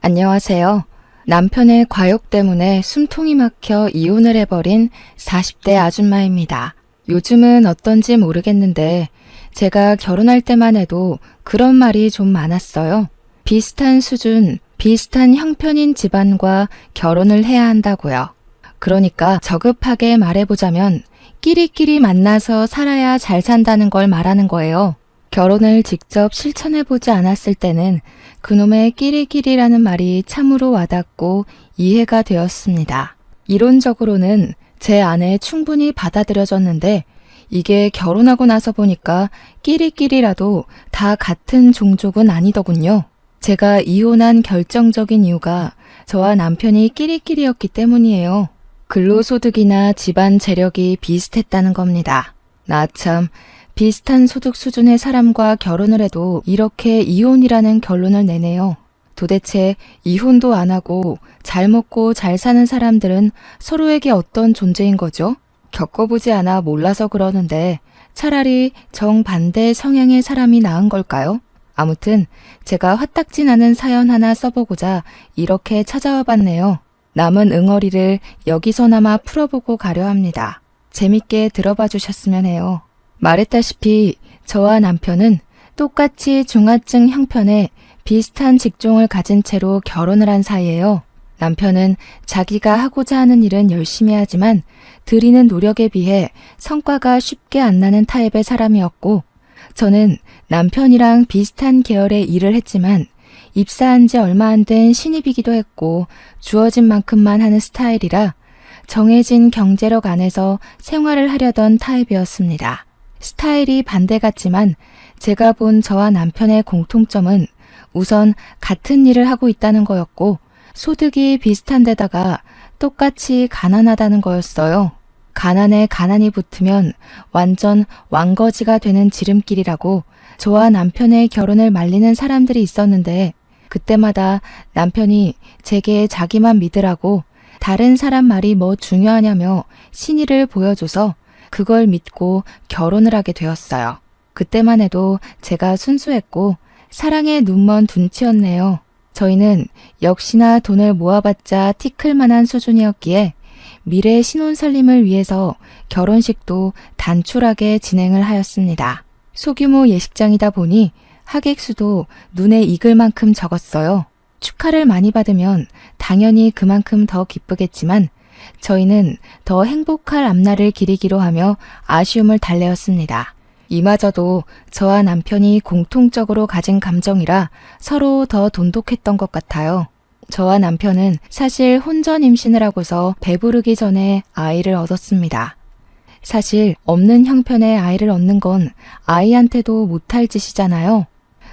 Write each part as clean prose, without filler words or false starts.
안녕하세요. 남편의 과욕 때문에 숨통이 막혀 이혼을 해버린 40대 아줌마입니다. 요즘은 어떤지 모르겠는데 제가 결혼할 때만 해도 그런 말이 좀 많았어요. 비슷한 수준, 비슷한 형편인 집안과 결혼을 해야 한다고요. 그러니까 저급하게 말해보자면 끼리끼리 만나서 살아야 잘 산다는 걸 말하는 거예요. 결혼을 직접 실천해보지 않았을 때는 그놈의 끼리끼리라는 말이 참으로 와닿고 이해가 되었습니다. 이론적으로는 제 안에 충분히 받아들여졌는데 이게 결혼하고 나서 보니까 끼리끼리라도 다 같은 종족은 아니더군요. 제가 이혼한 결정적인 이유가 저와 남편이 끼리끼리였기 때문이에요. 근로소득이나 집안 재력이 비슷했다는 겁니다. 나 참 비슷한 소득 수준의 사람과 결혼을 해도 이렇게 이혼이라는 결론을 내네요. 도대체 이혼도 안 하고 잘 먹고 잘 사는 사람들은 서로에게 어떤 존재인 거죠? 겪어보지 않아 몰라서 그러는데 차라리 정반대 성향의 사람이 나은 걸까요? 아무튼 제가 화딱지 나는 사연 하나 써보고자 이렇게 찾아와 봤네요. 남은 응어리를 여기서나마 풀어보고 가려 합니다. 재밌게 들어봐 주셨으면 해요. 말했다시피 저와 남편은 똑같이 중하층 형편의 비슷한 직종을 가진 채로 결혼을 한 사이예요. 남편은 자기가 하고자 하는 일은 열심히 하지만 들이는 노력에 비해 성과가 쉽게 안 나는 타입의 사람이었고 저는 남편이랑 비슷한 계열의 일을 했지만 입사한 지 얼마 안 된 신입이기도 했고 주어진 만큼만 하는 스타일이라 정해진 경제력 안에서 생활을 하려던 타입이었습니다. 스타일이 반대 같지만 제가 본 저와 남편의 공통점은 우선 같은 일을 하고 있다는 거였고 소득이 비슷한 데다가 똑같이 가난하다는 거였어요. 가난에 가난이 붙으면 완전 왕거지가 되는 지름길이라고 저와 남편의 결혼을 말리는 사람들이 있었는데 그때마다 남편이 제게 자기만 믿으라고 다른 사람 말이 뭐 중요하냐며 신의를 보여줘서 그걸 믿고 결혼을 하게 되었어요. 그때만 해도 제가 순수했고 사랑에 눈먼 둔치였네요. 저희는 역시나 돈을 모아봤자 티클만한 수준이었기에 미래 신혼살림을 위해서 결혼식도 단촐하게 진행을 하였습니다. 소규모 예식장이다 보니 하객 수도 눈에 익을 만큼 적었어요. 축하를 많이 받으면 당연히 그만큼 더 기쁘겠지만 저희는 더 행복할 앞날을 기리기로 하며 아쉬움을 달래었습니다. 이마저도 저와 남편이 공통적으로 가진 감정이라 서로 더 돈독했던 것 같아요. 저와 남편은 사실 혼전 임신을 하고서 배부르기 전에 아이를 얻었습니다. 사실 없는 형편의 아이를 얻는 건 아이한테도 못할 짓이잖아요.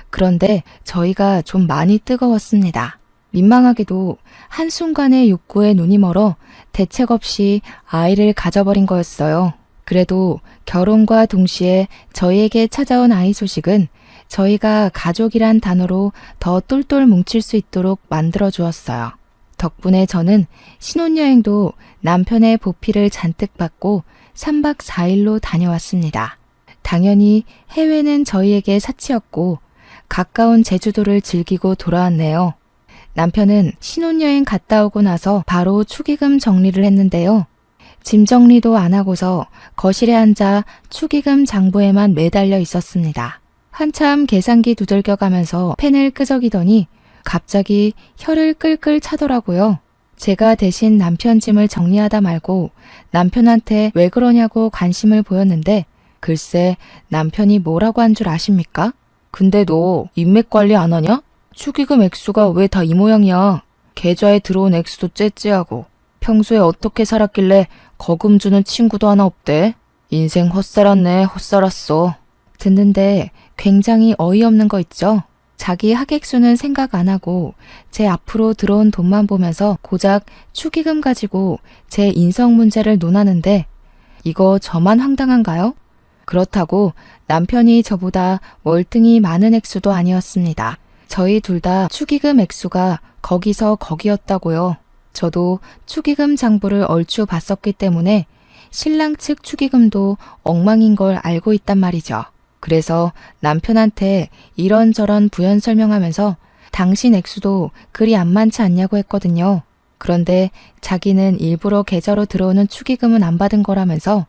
그런데 저희가 좀 많이 뜨거웠습니다. 민망하게도 한순간의 욕구에 눈이 멀어 대책 없이 아이를 가져버린 거였어요. 그래도 결혼과 동시에 저희에게 찾아온 아이 소식은 저희가 가족이란 단어로 더 똘똘 뭉칠 수 있도록 만들어 주었어요. 덕분에 저는 신혼여행도 남편의 보필을 잔뜩 받고 3박 4일로 다녀왔습니다. 당연히 해외는 저희에게 사치였고 가까운 제주도를 즐기고 돌아왔네요. 남편은 신혼여행 갔다 오고 나서 바로 축의금 정리를 했는데요. 짐 정리도 안 하고서 거실에 앉아 축의금 장부에만 매달려 있었습니다. 한참 계산기 두들겨가면서 펜을 끄적이더니 갑자기 혀를 끌끌 차더라고요. 제가 대신 남편 짐을 정리하다 말고 남편한테 왜 그러냐고 관심을 보였는데 글쎄 남편이 뭐라고 한 줄 아십니까? 근데 너 인맥 관리 안 하냐? 축의금 액수가 왜 다 이 모양이야? 계좌에 들어온 액수도 째째하고 평소에 어떻게 살았길래 거금 주는 친구도 하나 없대? 인생 헛살았네 헛살았어. 듣는데 굉장히 어이없는 거 있죠? 자기 하객수는 생각 안 하고 제 앞으로 들어온 돈만 보면서 고작 축의금 가지고 제 인성 문제를 논하는데 이거 저만 황당한가요? 그렇다고 남편이 저보다 월등히 많은 액수도 아니었습니다. 저희 둘 다 축의금 액수가 거기서 거기였다고요. 저도 축의금 장부를 얼추 봤었기 때문에 신랑 측 축의금도 엉망인 걸 알고 있단 말이죠. 그래서 남편한테 이런저런 부연 설명하면서 당신 액수도 그리 안 많지 않냐고 했거든요. 그런데 자기는 일부러 계좌로 들어오는 축의금은 안 받은 거라면서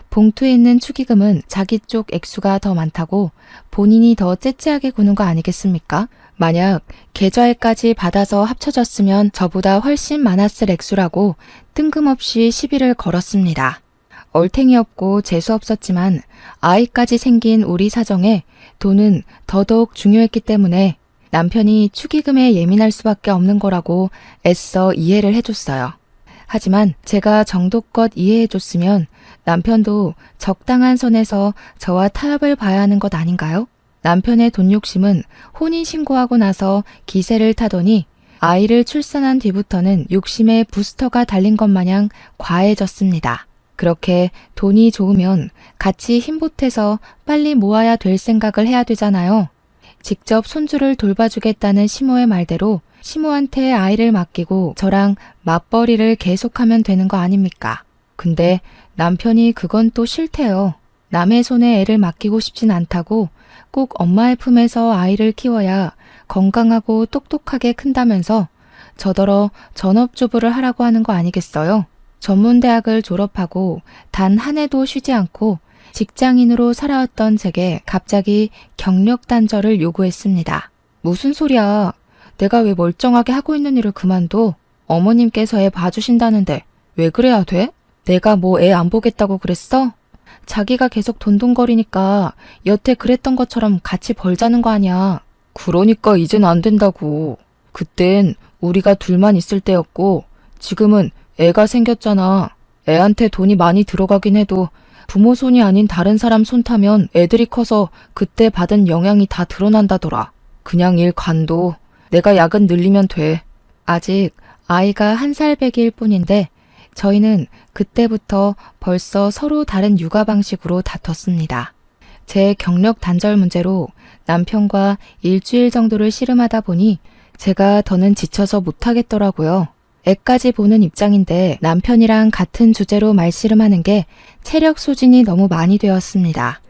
봉투에 있는 축의금은 자기 쪽 액수가 더 많다고 본인이 더 째째하게 구는 거 아니겠습니까? 만약 계좌에까지 받아서 합쳐졌으면 저보다 훨씬 많았을 액수라고 뜬금없이 시비를 걸었습니다. 얼탱이없고 재수없었지만 아이까지 생긴 우리 사정에 돈은 더더욱 중요했기 때문에 남편이 축의금에 예민할 수밖에 없는 거라고 애써 이해를 해줬어요. 하지만 제가 정도껏 이해해줬으면 남편도 적당한 선에서 저와 타협을 봐야 하는 것 아닌가요? 남편의 돈 욕심은 혼인신고하고 나서 기세를 타더니 아이를 출산한 뒤부터는 욕심에 부스터가 달린 것 마냥 과해졌습니다. 그렇게 돈이 좋으면 같이 힘보태서 빨리 모아야 될 생각을 해야 되잖아요. 직접 손주를 돌봐주겠다는 시모의 말대로 시모한테 아이를 맡기고 저랑 맞벌이를 계속하면 되는 거 아닙니까? 근데 남편이 그건 또 싫대요. 남의 손에 애를 맡기고 싶진 않다고 꼭 엄마의 품에서 아이를 키워야 건강하고 똑똑하게 큰다면서 저더러 전업주부를 하라고 하는 거 아니겠어요? 전문대학을 졸업하고 단 한 해도 쉬지 않고 직장인으로 살아왔던 제게 갑자기 경력 단절을 요구했습니다. 무슨 소리야? 내가 왜 멀쩡하게 하고 있는 일을 그만둬? 어머님께서 애 봐주신다는데 왜 그래야 돼? 내가 뭐 애 안 보겠다고 그랬어? 자기가 계속 돈돈거리니까 여태 그랬던 것처럼 같이 벌자는 거 아니야. 그러니까 이젠 안 된다고. 그땐 우리가 둘만 있을 때였고 지금은 애가 생겼잖아. 애한테 돈이 많이 들어가긴 해도 부모 손이 아닌 다른 사람 손 타면 애들이 커서 그때 받은 영향이 다 드러난다더라. 그냥 일 관둬. 내가 야근 늘리면 돼. 아직 아이가 1살 배기일 뿐인데 저희는 그때부터 벌써 서로 다른 육아 방식으로 다퉜습니다. 제 경력 단절 문제로 남편과 일주일 정도를 씨름하다 보니 제가 더는 지쳐서 못하겠더라고요. 애까지 보는 입장인데 남편이랑 같은 주제로 말씨름하는 게 체력 소진이 너무 많이 되었습니다.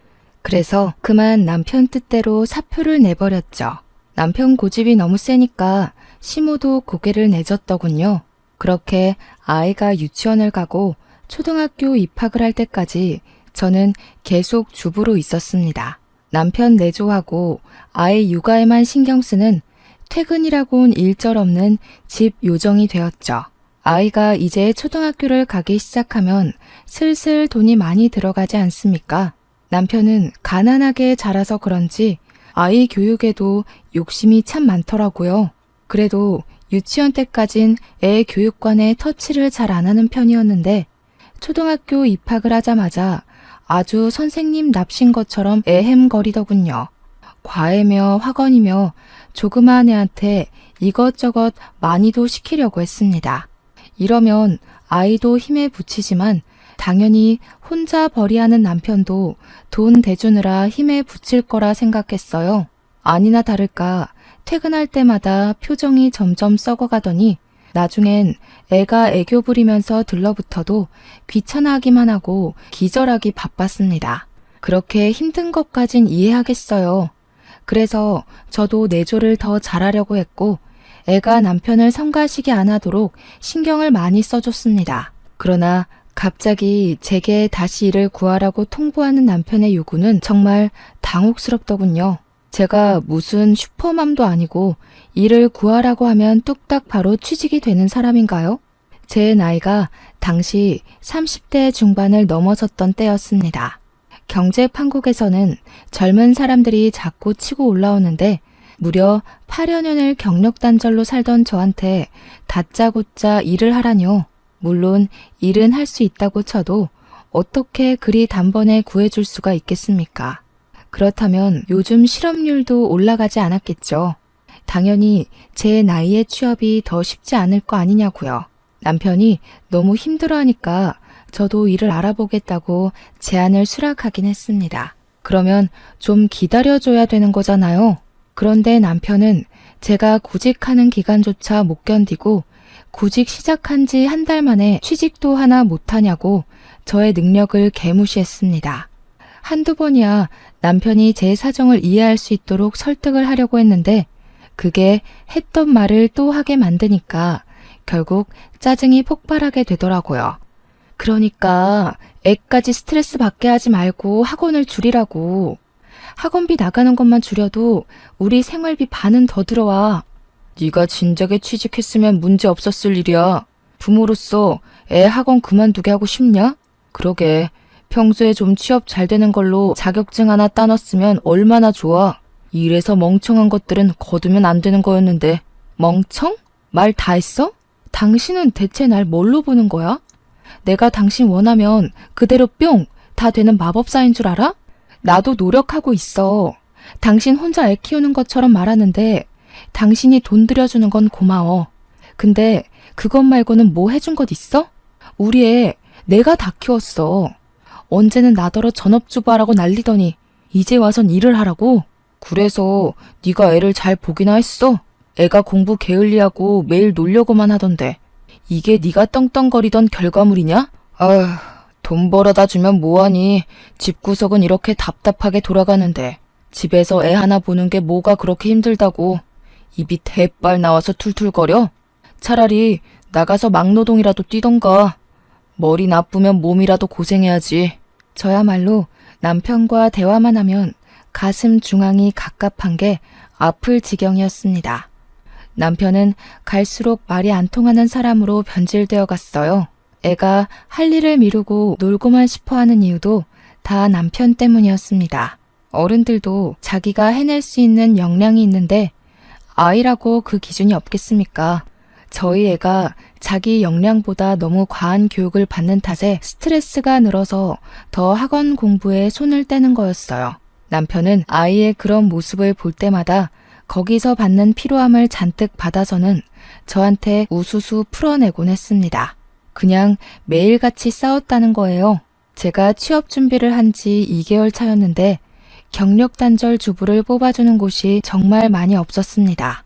그래서 그만 남편 뜻대로 사표를 내버렸죠. 남편 고집이 너무 세니까 시모도 고개를 내줬더군요. 그렇게 아이가 유치원을 가고 초등학교 입학을 할 때까지 저는 계속 주부로 있었습니다. 남편 내조하고 아이 육아에만 신경 쓰는 퇴근이라고는 일절 없는 집 요정이 되었죠. 아이가 이제 초등학교를 가기 시작하면 슬슬 돈이 많이 들어가지 않습니까? 남편은 가난하게 자라서 그런지 아이 교육에도 욕심이 참 많더라고요. 그래도 유치원 때까진 애 교육관에 터치를 잘 안 하는 편이었는데 초등학교 입학을 하자마자 아주 선생님 납신 것처럼 애헴거리더군요. 과외며 학원이며 조그마한 애한테 이것저것 많이도 시키려고 했습니다. 이러면 아이도 힘에 부치지만 당연히 혼자 벌이하는 남편도 돈 대주느라 힘에 부칠 거라 생각했어요. 아니나 다를까 퇴근할 때마다 표정이 점점 썩어가더니 나중엔 애가 애교 부리면서 들러붙어도 귀찮아하기만 하고 기절하기 바빴습니다. 그렇게 힘든 것까진 이해하겠어요. 그래서 저도 내조를 더 잘하려고 했고 애가 남편을 성가시게 안 하도록 신경을 많이 써줬습니다. 그러나 갑자기 제게 다시 일을 구하라고 통보하는 남편의 요구는 정말 당혹스럽더군요. 제가 무슨 슈퍼맘도 아니고 일을 구하라고 하면 뚝딱 바로 취직이 되는 사람인가요? 제 나이가 당시 30대 중반을 넘어섰던 때였습니다. 경제 판국에서는 젊은 사람들이 자꾸 치고 올라오는데 무려 8여 년을 경력 단절로 살던 저한테 다짜고짜 일을 하라뇨. 물론 일은 할 수 있다고 쳐도 어떻게 그리 단번에 구해줄 수가 있겠습니까? 그렇다면 요즘 실업률도 올라가지 않았겠죠. 당연히 제 나이에 취업이 더 쉽지 않을 거 아니냐고요. 남편이 너무 힘들어하니까 저도 일을 알아보겠다고 제안을 수락하긴 했습니다. 그러면 좀 기다려줘야 되는 거잖아요. 그런데 남편은 제가 구직하는 기간조차 못 견디고 구직 시작한 지 한 달 만에 취직도 하나 못하냐고 저의 능력을 개무시했습니다. 한두 번이야 남편이 제 사정을 이해할 수 있도록 설득을 하려고 했는데 그게 했던 말을 또 하게 만드니까 결국 짜증이 폭발하게 되더라고요. 그러니까 애까지 스트레스 받게 하지 말고 학원을 줄이라고. 학원비 나가는 것만 줄여도 우리 생활비 반은 더 들어와. 네가 진작에 취직했으면 문제 없었을 일이야. 부모로서 애 학원 그만두게 하고 싶냐? 그러게. 평소에 좀 취업 잘 되는 걸로 자격증 하나 따놨으면 얼마나 좋아. 이래서 멍청한 것들은 거두면 안 되는 거였는데. 멍청? 말 다 했어? 당신은 대체 날 뭘로 보는 거야? 내가 당신 원하면 그대로 뿅! 다 되는 마법사인 줄 알아? 나도 노력하고 있어. 당신 혼자 애 키우는 것처럼 말하는데 당신이 돈 들여주는 건 고마워. 근데 그것 말고는 뭐 해준 것 있어? 우리 애 내가 다 키웠어. 언제는 나더러 전업주부하라고 난리더니 이제 와선 일을 하라고? 그래서 네가 애를 잘 보기나 했어? 애가 공부 게을리하고 매일 놀려고만 하던데 이게 네가 떵떵거리던 결과물이냐? 아휴, 돈 벌어다 주면 뭐하니. 집구석은 이렇게 답답하게 돌아가는데 집에서 애 하나 보는 게 뭐가 그렇게 힘들다고. 입이 대빨 나와서 툴툴거려? 차라리 나가서 막노동이라도 뛰던가. 머리 나쁘면 몸이라도 고생해야지. 저야말로 남편과 대화만 하면 가슴 중앙이 갑갑한 게 아플 지경이었습니다. 남편은 갈수록 말이 안 통하는 사람으로 변질되어 갔어요. 애가 할 일을 미루고 놀고만 싶어하는 이유도 다 남편 때문이었습니다. 어른들도 자기가 해낼 수 있는 역량이 있는데 아이라고 그 기준이 없겠습니까? 저희 애가 자기 역량보다 너무 과한 교육을 받는 탓에 스트레스가 늘어서 더 학원 공부에 손을 떼는 거였어요. 남편은 아이의 그런 모습을 볼 때마다 거기서 받는 피로함을 잔뜩 받아서는 저한테 우수수 풀어내곤 했습니다. 그냥 매일같이 싸웠다는 거예요. 제가 취업 준비를 한 지 2개월 차였는데 경력 단절 주부를 뽑아주는 곳이 정말 많이 없었습니다.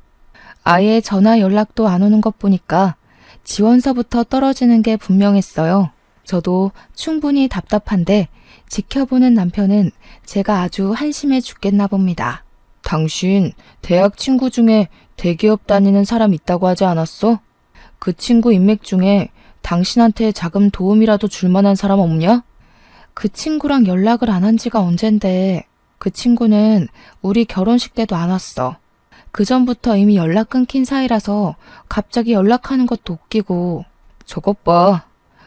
아예 전화 연락도 안 오는 것 보니까 지원서부터 떨어지는 게 분명했어요. 저도 충분히 답답한데 지켜보는 남편은 제가 아주 한심해 죽겠나 봅니다. 당신 대학 친구 중에 대기업 다니는 사람 있다고 하지 않았어? 그 친구 인맥 중에 당신한테 자금 도움이라도 줄 만한 사람 없냐? 그 친구랑 연락을 안 한 지가 언젠데 그 친구는 우리 결혼식 때도 안 왔어. 그 전부터 이미 연락 끊긴 사이라서 갑자기 연락하는 것도 웃기고. 저것 봐.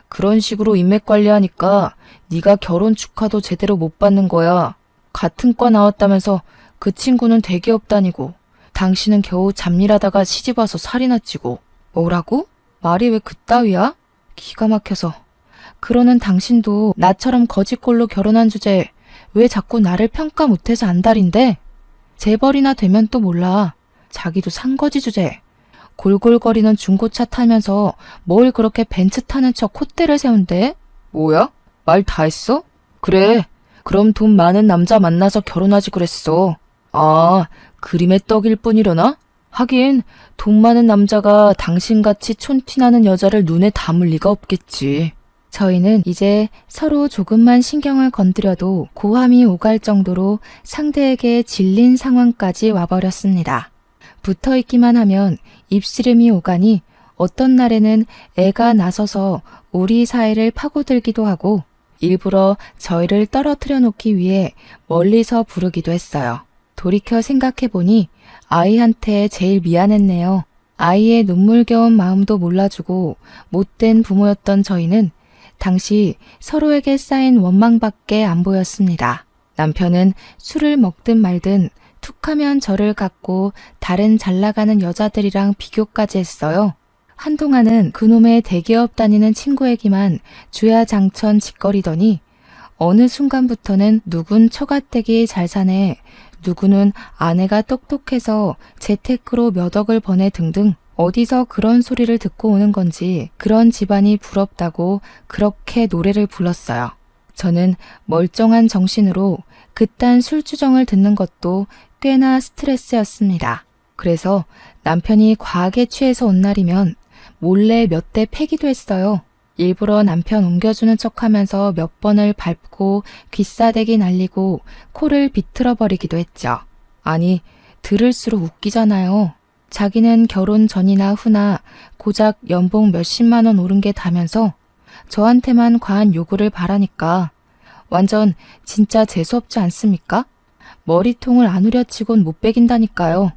그런 식으로 인맥 관리하니까 네가 결혼 축하도 제대로 못 받는 거야. 같은 과 나왔다면서 그 친구는 대기업 다니고 당신은 겨우 잡일하다가 시집와서 살이나 찌고. 뭐라고? 말이 왜 그따위야? 기가 막혀서. 그러는 당신도 나처럼 거지꼴로 결혼한 주제에 왜 자꾸 나를 평가 못해서 안달인데? 재벌이나 되면 또 몰라. 자기도 산거지 주제. 골골거리는 중고차 타면서 뭘 그렇게 벤츠 타는 척 콧대를 세운대? 뭐야? 말 다 했어? 그래. 그럼 돈 많은 남자 만나서 결혼하지 그랬어. 아, 그림의 떡일 뿐이려나? 하긴 돈 많은 남자가 당신같이 촌티나는 여자를 눈에 담을 리가 없겠지. 저희는 이제 서로 조금만 신경을 건드려도 고함이 오갈 정도로 상대에게 질린 상황까지 와버렸습니다. 붙어있기만 하면 입씨름이 오가니 어떤 날에는 애가 나서서 우리 사이를 파고들기도 하고 일부러 저희를 떨어뜨려 놓기 위해 멀리서 부르기도 했어요. 돌이켜 생각해보니 아이한테 제일 미안했네요. 아이의 눈물겨운 마음도 몰라주고 못된 부모였던 저희는 당시 서로에게 쌓인 원망밖에 안 보였습니다. 남편은 술을 먹든 말든 툭하면 저를 갖고 다른 잘나가는 여자들이랑 비교까지 했어요. 한동안은 그놈의 대기업 다니는 친구 얘기만 주야장천 짓거리더니 어느 순간부터는 누군 처가댁이 잘 사네, 누구는 아내가 똑똑해서 재테크로 몇 억을 버네 등등 어디서 그런 소리를 듣고 오는 건지 그런 집안이 부럽다고 그렇게 노래를 불렀어요. 저는 멀쩡한 정신으로 그딴 술주정을 듣는 것도 꽤나 스트레스였습니다. 그래서 남편이 과하게 취해서 온 날이면 몰래 몇 대 패기도 했어요. 일부러 남편 옮겨주는 척하면서 몇 번을 밟고 귀싸대기 날리고 코를 비틀어버리기도 했죠. 아니, 들을수록 웃기잖아요. 자기는 결혼 전이나 후나 고작 연봉 몇십만 원 오른 게 다면서 저한테만 과한 요구를 바라니까 완전 진짜 재수없지 않습니까? 머리통을 안 후려치곤 못 베긴다니까요.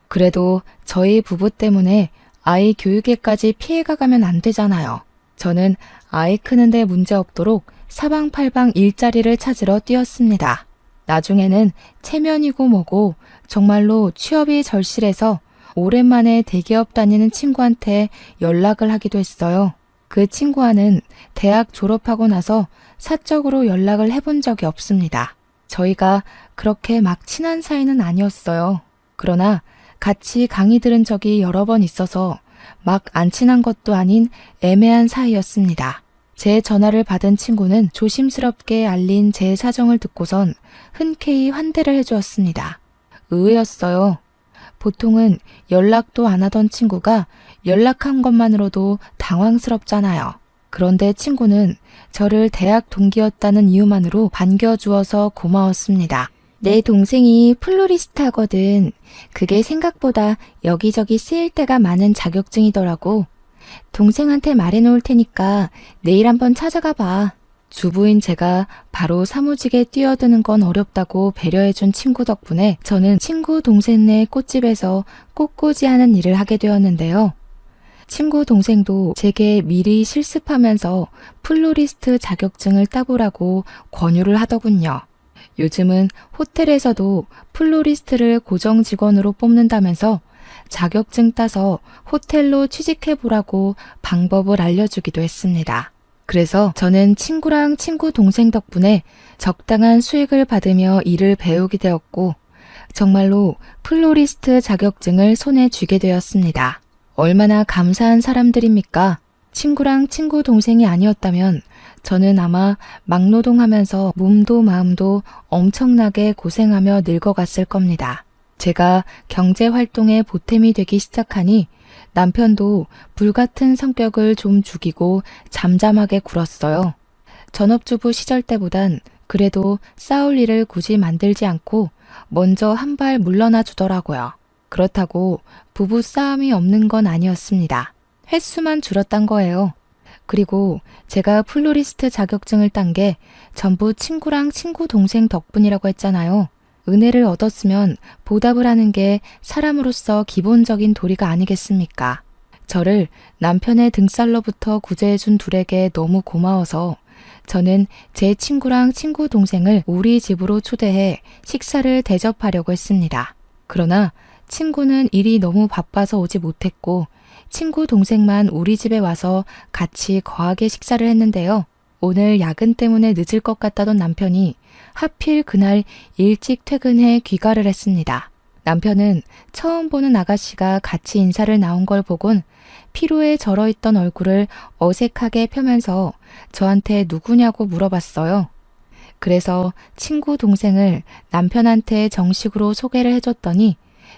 그래도 저희 부부 때문에 아이 교육에까지 피해가 가면 안 되잖아요. 저는 아이 크는데 문제 없도록 사방팔방 일자리를 찾으러 뛰었습니다. 나중에는 체면이고 뭐고 정말로 취업이 절실해서 오랜만에 대기업 다니는 친구한테 연락을 하기도 했어요. 그 친구와는 대학 졸업하고 나서 사적으로 연락을 해본 적이 없습니다. 저희가 그렇게 막 친한 사이는 아니었어요. 그러나 같이 강의 들은 적이 여러 번 있어서 막 안 친한 것도 아닌 애매한 사이였습니다. 제 전화를 받은 친구는 조심스럽게 알린 제 사정을 듣고선 흔쾌히 환대를 해주었습니다. 의외였어요. 보통은 연락도 안 하던 친구가 연락한 것만으로도 당황스럽잖아요. 그런데 친구는 저를 대학 동기였다는 이유만으로 반겨주어서 고마웠습니다. 내 동생이 플로리스트하거든. 그게 생각보다 여기저기 쓰일 때가 많은 자격증이더라고. 동생한테 말해놓을 테니까 내일 한번 찾아가 봐. 주부인 제가 바로 사무직에 뛰어드는 건 어렵다고 배려해준 친구 덕분에 저는 친구 동생네 꽃집에서 꽃꽂이하는 일을 하게 되었는데요. 친구 동생도 제게 미리 실습하면서 플로리스트 자격증을 따보라고 권유를 하더군요. 요즘은 호텔에서도 플로리스트를 고정 직원으로 뽑는다면서 자격증 따서 호텔로 취직해보라고 방법을 알려주기도 했습니다. 그래서 저는 친구랑 친구 동생 덕분에 적당한 수익을 받으며 일을 배우게 되었고 정말로 플로리스트 자격증을 손에 쥐게 되었습니다. 얼마나 감사한 사람들입니까? 친구랑 친구 동생이 아니었다면 저는 아마 막노동하면서 몸도 마음도 엄청나게 고생하며 늙어갔을 겁니다. 제가 경제활동에 보탬이 되기 시작하니 남편도 불같은 성격을 좀 죽이고 잠잠하게 굴었어요. 전업주부 시절 때보단 그래도 싸울 일을 굳이 만들지 않고 먼저 한 발 물러나 주더라고요. 그렇다고 부부 싸움이 없는 건 아니었습니다. 횟수만 줄었단 거예요. 그리고 제가 플로리스트 자격증을 딴 게 전부 친구랑 친구 동생 덕분이라고 했잖아요. 은혜를 얻었으면 보답을 하는 게 사람으로서 기본적인 도리가 아니겠습니까? 저를 남편의 등살로부터 구제해준 둘에게 너무 고마워서 저는 제 친구랑 친구 동생을 우리 집으로 초대해 식사를 대접하려고 했습니다. 그러나 친구는 일이 너무 바빠서 오지 못했고 친구 동생만 우리 집에 와서 같이 거하게 식사를 했는데요. 오늘 야근 때문에 늦을 것 같다던 남편이 하필 그날 일찍 퇴근해 귀가를 했습니다. 남편은 처음 보는 아가씨가 같이 인사를 나온 걸 보곤 피로에 절어있던 얼굴을 어색하게 펴면서 저한테 누구냐고 물어봤어요. 그래서 친구 동생을 남편한테 정식으로 소개를 해줬더니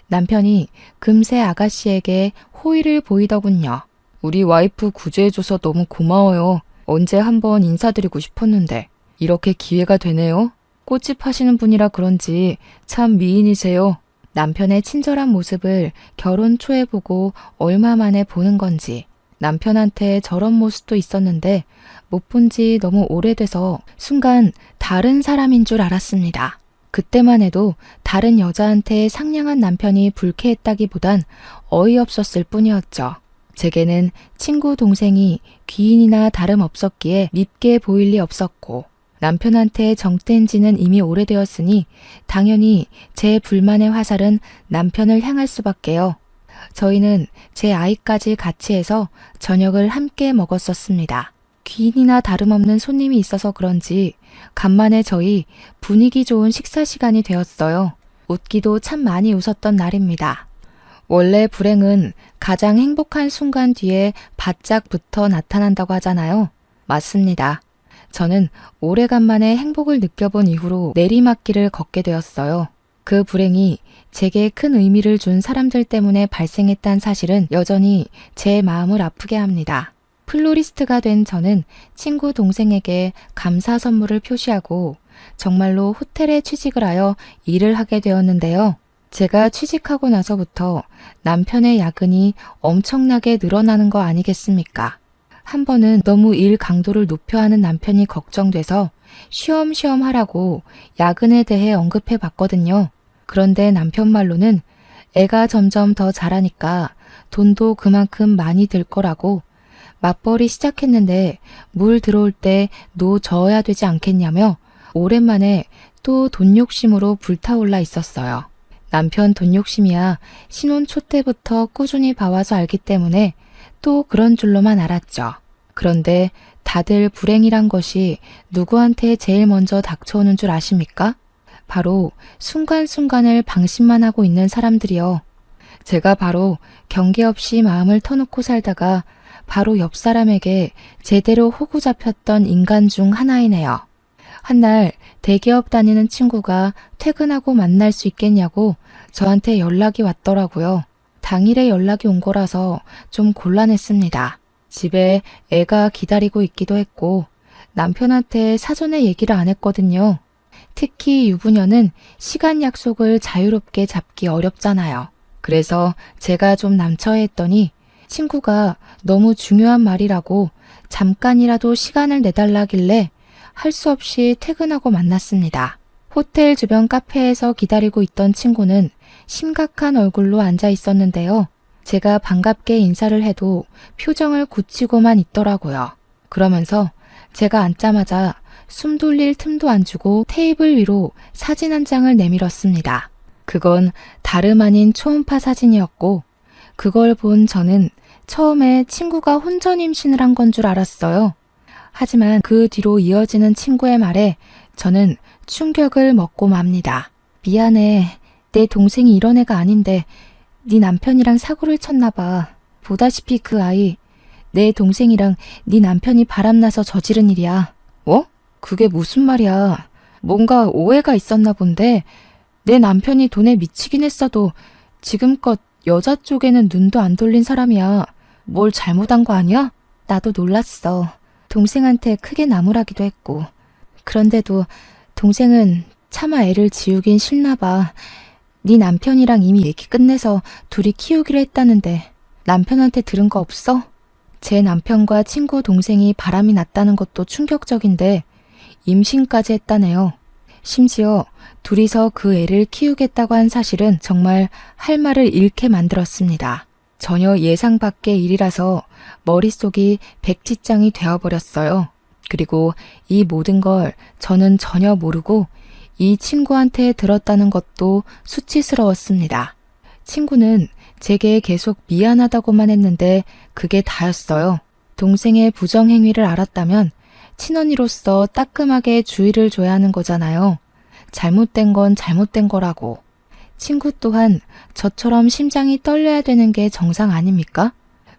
남편이 금세 아가씨에게 호의를 보이더군요. 우리 와이프 구제해줘서 너무 고마워요. 언제 한번 인사드리고 싶었는데 이렇게 기회가 되네요. 꽃집 하시는 분이라 그런지 참 미인이세요. 남편의 친절한 모습을 결혼 초에 보고 얼마 만에 보는 건지 남편한테 저런 모습도 있었는데 못 본 지 너무 오래돼서 순간 다른 사람인 줄 알았습니다. 그때만 해도 다른 여자한테 상냥한 남편이 불쾌했다기보단 어이없었을 뿐이었죠. 제게는 친구 동생이 귀인이나 다름없었기에 밉게 보일 리 없었고 남편한테 정뗀 지는 이미 오래되었으니 당연히 제 불만의 화살은 남편을 향할 수밖에요. 저희는 제 아이까지 같이 해서 저녁을 함께 먹었었습니다. 귀인이나 다름없는 손님이 있어서 그런지 간만에 저희 분위기 좋은 식사 시간이 되었어요. 웃기도 참 많이 웃었던 날입니다. 원래 불행은 가장 행복한 순간 뒤에 바짝 붙어 나타난다고 하잖아요. 맞습니다. 저는 오래간만에 행복을 느껴본 이후로 내리막길을 걷게 되었어요. 그 불행이 제게 큰 의미를 준 사람들 때문에 발생했다는 사실은 여전히 제 마음을 아프게 합니다. 플로리스트가 된 저는 친구 동생에게 감사 선물을 표시하고 정말로 호텔에 취직을 하여 일을 하게 되었는데요. 제가 취직하고 나서부터 남편의 야근이 엄청나게 늘어나는 거 아니겠습니까? 한 번은 너무 일 강도를 높여 하는 남편이 걱정돼서 쉬엄쉬엄 하라고 야근에 대해 언급해 봤거든요. 그런데 남편 말로는 애가 점점 더 자라니까 돈도 그만큼 많이 들 거라고 맞벌이 시작했는데 물 들어올 때 노 저어야 되지 않겠냐며 오랜만에 또 돈 욕심으로 불타올라 있었어요. 남편 돈 욕심이야 신혼 초 때부터 꾸준히 봐와서 알기 때문에 또 그런 줄로만 알았죠. 그런데 다들 불행이란 것이 누구한테 제일 먼저 닥쳐오는 줄 아십니까? 바로 순간순간을 방심만 하고 있는 사람들이요. 제가 바로 경계 없이 마음을 터놓고 살다가 바로 옆 사람에게 제대로 호구 잡혔던 인간 중 하나이네요. 한날 대기업 다니는 친구가 퇴근하고 만날 수 있겠냐고 저한테 연락이 왔더라고요. 당일에 연락이 온 거라서 좀 곤란했습니다. 집에 애가 기다리고 있기도 했고 남편한테 사전에 얘기를 안 했거든요. 특히 유부녀는 시간 약속을 자유롭게 잡기 어렵잖아요. 그래서 제가 좀 남처했더니 친구가 너무 중요한 말이라고 잠깐이라도 시간을 내달라길래 할 수 없이 퇴근하고 만났습니다. 호텔 주변 카페에서 기다리고 있던 친구는 심각한 얼굴로 앉아 있었는데요. 제가 반갑게 인사를 해도 표정을 굳히고만 있더라고요. 그러면서 제가 앉자마자 숨 돌릴 틈도 안 주고 테이블 위로 사진 한 장을 내밀었습니다. 그건 다름 아닌 초음파 사진이었고 그걸 본 저는 처음에 친구가 혼전 임신을 한 건 줄 알았어요. 하지만 그 뒤로 이어지는 친구의 말에 저는 충격을 먹고 맙니다. 미안해. 내 동생이 이런 애가 아닌데 네 남편이랑 사고를 쳤나 봐. 보다시피 그 아이 내 동생이랑 네 남편이 바람나서 저지른 일이야. 뭐? 그게 무슨 말이야. 뭔가 오해가 있었나 본데 내 남편이 돈에 미치긴 했어도 지금껏 여자 쪽에는 눈도 안 돌린 사람이야. 뭘 잘못한 거 아니야? 나도 놀랐어. 동생한테 크게 나무라기도 했고. 그런데도 동생은 차마 애를 지우긴 싫나 봐. 네 남편이랑 이미 얘기 끝내서 둘이 키우기로 했다는데 남편한테 들은 거 없어? 제 남편과 친구 동생이 바람이 났다는 것도 충격적인데 임신까지 했다네요. 심지어 둘이서 그 애를 키우겠다고 한 사실은 정말 할 말을 잃게 만들었습니다. 전혀 예상 밖의 일이라서 머릿속이 백지장이 되어버렸어요. 그리고 이 모든 걸 저는 전혀 모르고 이 친구한테 들었다는 것도 수치스러웠습니다. 친구는 제게 계속 미안하다고만 했는데 그게 다였어요. 동생의 부정행위를 알았다면 친언니로서 따끔하게 주의를 줘야 하는 거잖아요. 잘못된 건 잘못된 거라고. 친구 또한 저처럼 심장이 떨려야 되는 게 정상 아닙니까?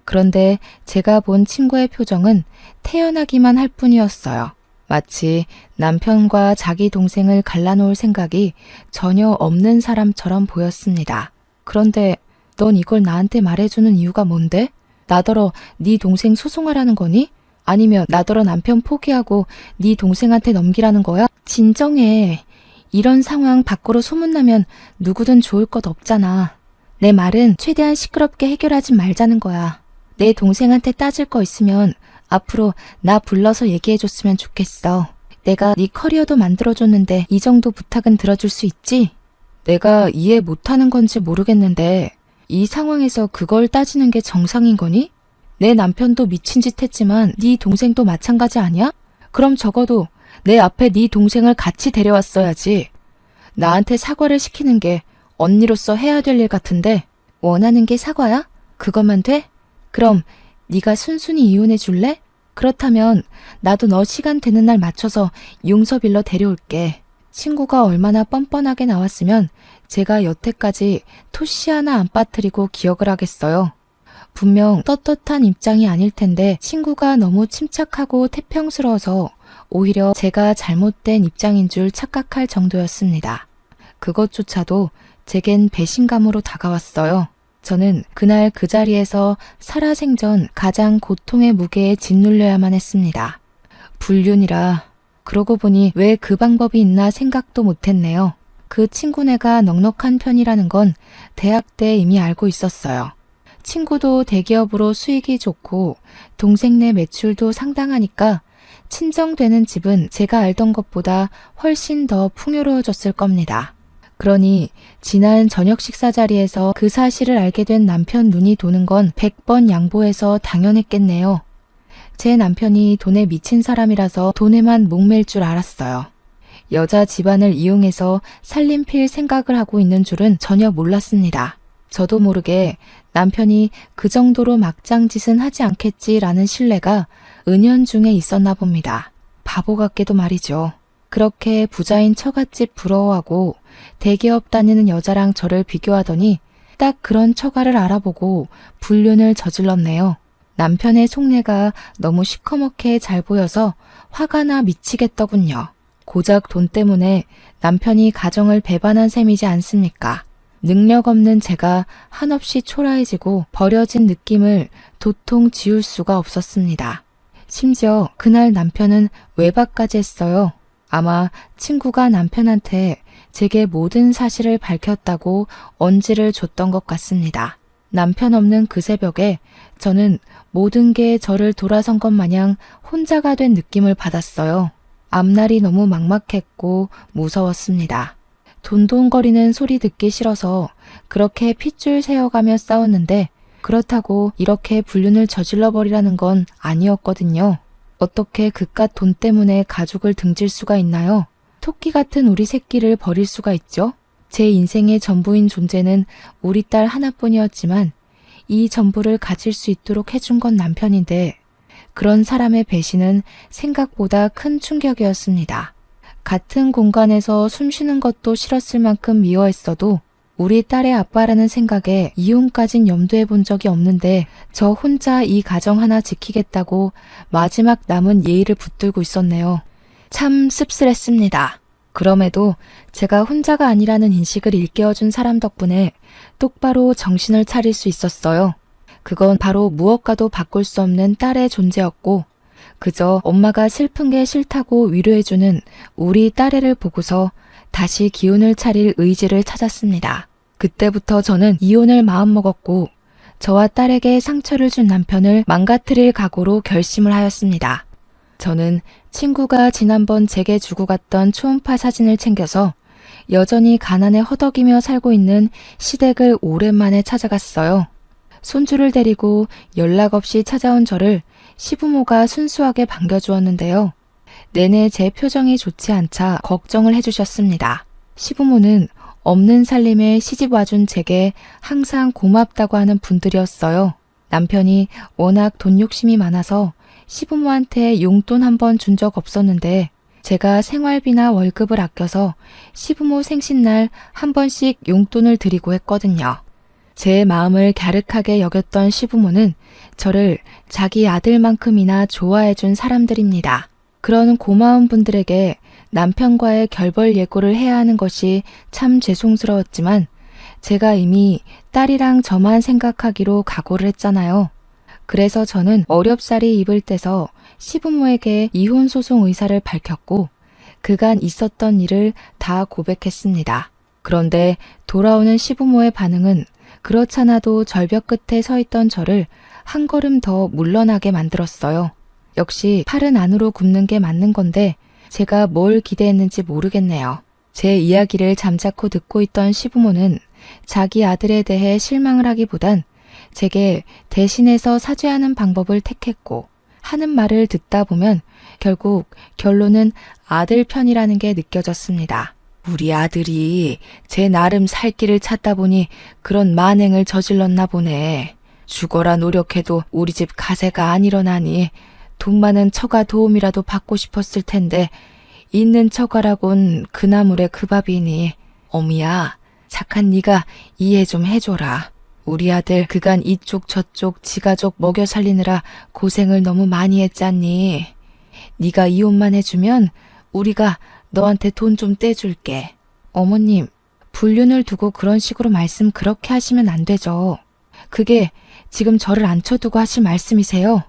그런데 제가 본 친구의 표정은 태연하기만 할 뿐이었어요. 마치 남편과 자기 동생을 갈라놓을 생각이 전혀 없는 사람처럼 보였습니다. 그런데 넌 이걸 나한테 말해주는 이유가 뭔데? 나더러 네 동생 소송하라는 거니? 아니면 나더러 남편 포기하고 네 동생한테 넘기라는 거야? 진정해. 이런 상황 밖으로 소문나면 누구든 좋을 것 없잖아. 내 말은 최대한 시끄럽게 해결하지 말자는 거야. 내 동생한테 따질 거 있으면 앞으로 나 불러서 얘기해줬으면 좋겠어. 내가 네 커리어도 만들어줬는데 이 정도 부탁은 들어줄 수 있지? 내가 이해 못하는 건지 모르겠는데 이 상황에서 그걸 따지는 게 정상인 거니? 내 남편도 미친 짓 했지만 네 동생도 마찬가지 아니야? 그럼 적어도 내 앞에 네 동생을 같이 데려왔어야지. 나한테 사과를 시키는 게 언니로서 해야 될 일 같은데 원하는 게 사과야? 그것만 돼? 그럼 네가 순순히 이혼해 줄래? 그렇다면 나도 너 시간 되는 날 맞춰서 용서빌러 데려올게. 친구가 얼마나 뻔뻔하게 나왔으면 제가 여태까지 토시 하나 안 빠뜨리고 기억을 하겠어요. 분명 떳떳한 입장이 아닐 텐데 친구가 너무 침착하고 태평스러워서 오히려 제가 잘못된 입장인 줄 착각할 정도였습니다. 그것조차도 제겐 배신감으로 다가왔어요. 저는 그날 그 자리에서 살아생전 가장 고통의 무게에 짓눌려야만 했습니다. 불륜이라 그러고 보니 왜 그 방법이 있나 생각도 못했네요. 그 친구네가 넉넉한 편이라는 건 대학 때 이미 알고 있었어요. 친구도 대기업으로 수익이 좋고 동생네 매출도 상당하니까 친정되는 집은 제가 알던 것보다 훨씬 더 풍요로워졌을 겁니다. 그러니 지난 저녁 식사 자리에서 그 사실을 알게 된 남편 눈이 도는 건 100번 양보해서 당연했겠네요. 제 남편이 돈에 미친 사람이라서 돈에만 목맬 줄 알았어요. 여자 집안을 이용해서 살림필 생각을 하고 있는 줄은 전혀 몰랐습니다. 저도 모르게 남편이 그 정도로 막장짓은 하지 않겠지라는 신뢰가 은연중에 있었나 봅니다. 바보 같게도 말이죠. 그렇게 부자인 처갓집 부러워하고 대기업 다니는 여자랑 저를 비교하더니 딱 그런 처가를 알아보고 불륜을 저질렀네요. 남편의 속내가 너무 시커멓게 잘 보여서 화가 나 미치겠더군요. 고작 돈 때문에 남편이 가정을 배반한 셈이지 않습니까? 능력 없는 제가 한없이 초라해지고 버려진 느낌을 도통 지울 수가 없었습니다. 심지어 그날 남편은 외박까지 했어요. 아마 친구가 남편한테 제게 모든 사실을 밝혔다고 언지를 줬던 것 같습니다. 남편 없는 그 새벽에 저는 모든 게 저를 돌아선 것 마냥 혼자가 된 느낌을 받았어요. 앞날이 너무 막막했고 무서웠습니다. 돈돈거리는 소리 듣기 싫어서 그렇게 핏줄 세어가며 싸웠는데 그렇다고 이렇게 불륜을 저질러버리라는 건 아니었거든요. 어떻게 그깟 돈 때문에 가족을 등질 수가 있나요? 토끼 같은 우리 새끼를 버릴 수가 있죠? 제 인생의 전부인 존재는 우리 딸 하나뿐이었지만 이 전부를 가질 수 있도록 해준 건 남편인데 그런 사람의 배신은 생각보다 큰 충격이었습니다. 같은 공간에서 숨쉬는 것도 싫었을 만큼 미워했어도 우리 딸의 아빠라는 생각에 이혼까진 염두해 본 적이 없는데 저 혼자 이 가정 하나 지키겠다고 마지막 남은 예의를 붙들고 있었네요. 참 씁쓸했습니다. 그럼에도 제가 혼자가 아니라는 인식을 일깨워준 사람 덕분에 똑바로 정신을 차릴 수 있었어요. 그건 바로 무엇과도 바꿀 수 없는 딸의 존재였고 그저 엄마가 슬픈 게 싫다고 위로해주는 우리 딸애를 보고서 다시 기운을 차릴 의지를 찾았습니다. 그때부터 저는 이혼을 마음먹었고 저와 딸에게 상처를 준 남편을 망가뜨릴 각오로 결심을 하였습니다. 저는 친구가 지난번 제게 주고 갔던 초음파 사진을 챙겨서 여전히 가난에 허덕이며 살고 있는 시댁을 오랜만에 찾아갔어요. 손주를 데리고 연락 없이 찾아온 저를 시부모가 순수하게 반겨주었는데요. 내내 제 표정이 좋지 않자 걱정을 해주셨습니다. 시부모는 없는 살림에 시집 와준 제게 항상 고맙다고 하는 분들이었어요. 남편이 워낙 돈 욕심이 많아서 시부모한테 용돈 한 번 준 적 없었는데 제가 생활비나 월급을 아껴서 시부모 생신날 한 번씩 용돈을 드리고 했거든요. 제 마음을 갸륵하게 여겼던 시부모는 저를 자기 아들만큼이나 좋아해준 사람들입니다. 그런 고마운 분들에게 남편과의 결별 예고를 해야 하는 것이 참 죄송스러웠지만 제가 이미 딸이랑 저만 생각하기로 각오를 했잖아요. 그래서 저는 어렵사리 입을 떼서 시부모에게 이혼 소송 의사를 밝혔고 그간 있었던 일을 다 고백했습니다. 그런데 돌아오는 시부모의 반응은 그렇잖아도 절벽 끝에 서 있던 저를 한 걸음 더 물러나게 만들었어요. 역시 팔은 안으로 굽는 게 맞는 건데 제가 뭘 기대했는지 모르겠네요. 제 이야기를 잠자코 듣고 있던 시부모는 자기 아들에 대해 실망을 하기보단 제게 대신해서 사죄하는 방법을 택했고 하는 말을 듣다 보면 결국 결론은 아들 편이라는 게 느껴졌습니다. 우리 아들이 제 나름 살 길을 찾다 보니 그런 만행을 저질렀나 보네. 죽어라 노력해도 우리 집 가세가 안 일어나니 돈 많은 처가 도움이라도 받고 싶었을 텐데 있는 처가라곤 그 나물에 그 밥이니. 어미야, 착한 네가 이해 좀 해줘라. 우리 아들 그간 이쪽 저쪽 지가족 먹여 살리느라 고생을 너무 많이 했잖니. 네가 이혼만 해주면 우리가 너한테 돈 좀 떼줄게. 어머님, 불륜을 두고 그런 식으로 말씀 그렇게 하시면 안 되죠. 그게 지금 저를 앉혀두고 하실 말씀이세요?